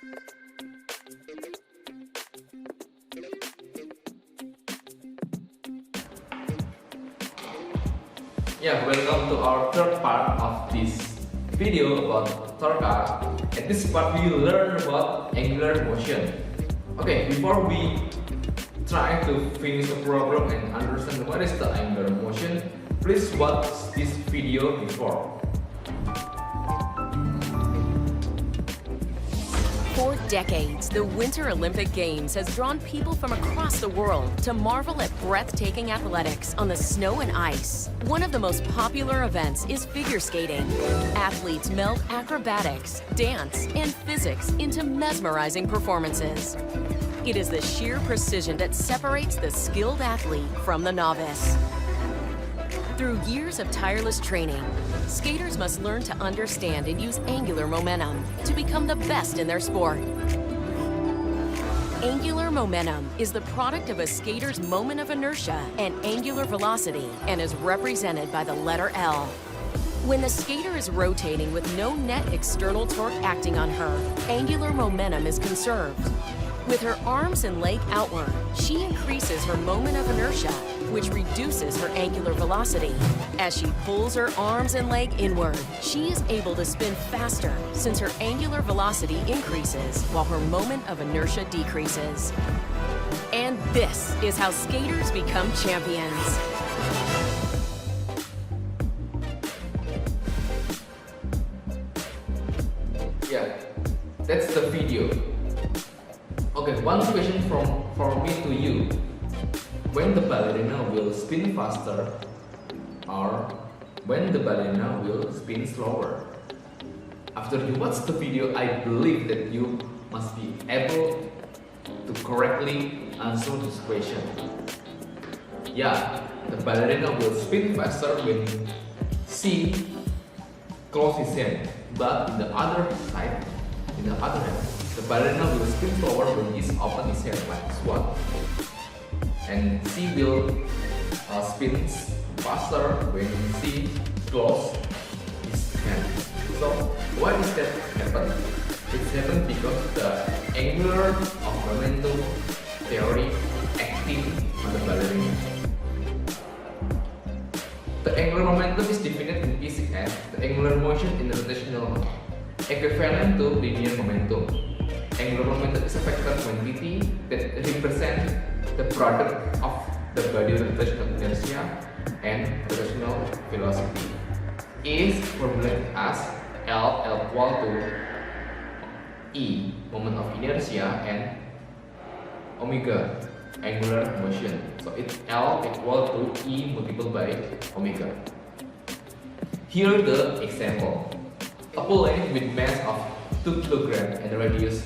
Yeah, welcome to our third part of this video about torque. At this part we will learn about angular motion. Okay, before we try to finish the problem and understand what is the angular motion, please watch this video before. For decades, the Winter Olympic Games has drawn people from across the world to marvel at breathtaking athletics on the snow and ice. One of the most popular events is figure skating. Athletes meld acrobatics, dance, and physics into mesmerizing performances. It is the sheer precision that separates the skilled athlete from the novice. Through years of tireless training, skaters must learn to understand and use angular momentum to become the best in their sport. Angular momentum is the product of a skater's moment of inertia and angular velocity and is represented by the letter L. When the skater is rotating with no net external torque acting on her, angular momentum is conserved. With her arms and leg outward, she increases her moment of inertia, which reduces her angular velocity. As she pulls her arms and leg inward, she is able to spin faster since her angular velocity increases while her moment of inertia decreases. And this is how skaters become champions. Yeah, that's the video. Okay, one question from me to you. When the ballerina will spin faster or when the ballerina will spin slower? After you watch the video, I believe that you must be able to correctly answer this question. Yeah, the ballerina will spin faster when she closes his hand, but in the other hand, the ballerina will spin slower when he opens his hand like this one. And she will spin faster when she closes his hand. So why does that happen? It happens because the angular of momentum theory acting on the ballerina. The angular momentum is defined in physics as the angular motion in the rotational equivalent to linear momentum. Angular momentum is a vector quantity that represents the product of the body rotational inertia and rotational velocity. Is formulated as L equal to E, moment of inertia, and omega, angular motion. So it's L equal to E multiplied by omega. Here the example. A plane with mass of 2 kg and radius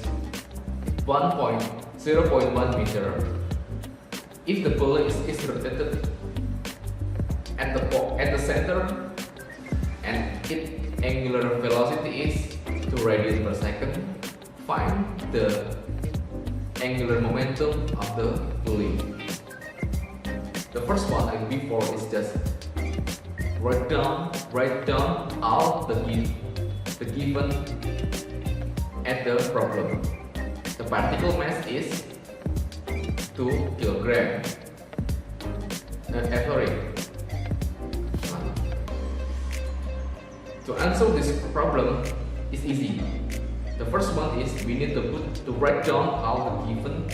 0.1 meter. If the balloon is rotated at the center and its angular velocity is 2 radians per second, find the angular momentum of the balloon. The first one, like before, is just write down all the given at the problem. The particle mass is 2 kg. To answer this problem is easy. The first one is we need to write down all the given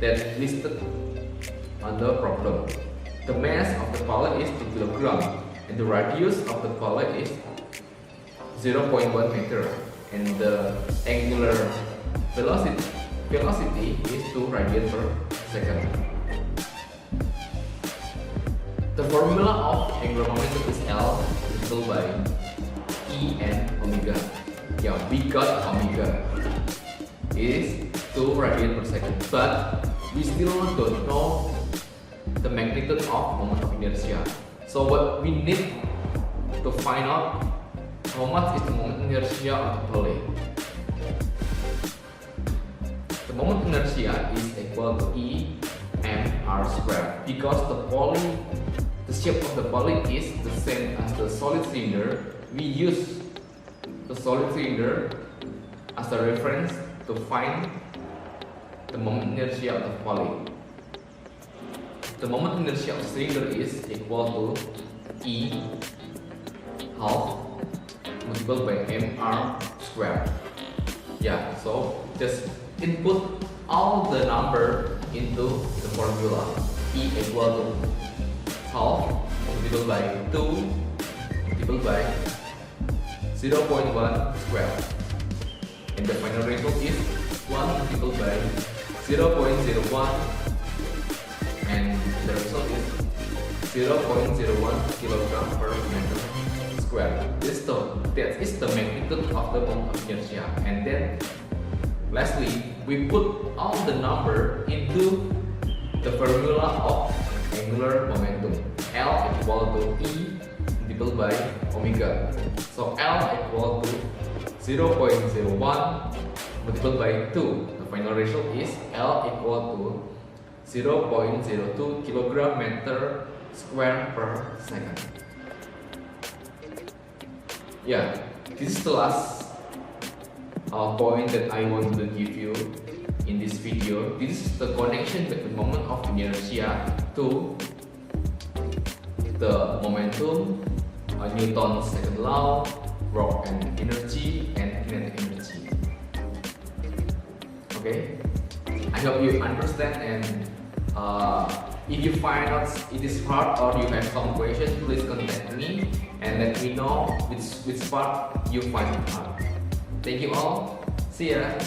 that listed on the problem. The mass of the pallet is 2 kg and the radius of the pallet is 0.1 meter and the angular velocity is 2 radians per second. The formula of angular momentum is L equal by E and omega. Yeah, we got omega is 2 radians per second, but we still don't know the magnitude of moment of inertia. So what we need to find out how much is the moment inertia of the plane. The moment inertia is equal to E mr squared because the shape of the poly is the same as the solid cylinder. We use the solid cylinder as a reference to find the moment inertia of the volley. The moment inertia of cylinder is equal to E half multiplied by mr squared. Yeah, so just input all the number into the formula. E equal to half multiplied by 2 multiplied by 0.1 squared. And the final result is 1 multiplied by 0.01, and the result is 0.01 kilogram per meter square. That is the magnitude of the moment of inertia. And then lastly, we put all the number into the formula of angular momentum. L equal to E multiplied by omega. So L equal to 0.01 multiplied by 2. The final result is L equal to 0.02 kilogram meter square per second. Yeah, this is the last point that I want to give you in this video. This is the connection between moment of inertia to the momentum, Newton's second law, work and energy, and kinetic energy. Okay, I hope you understand, and if you find out it is hard or you have some questions, please contact me and let me know which part you find it hard. Thank you all. See ya.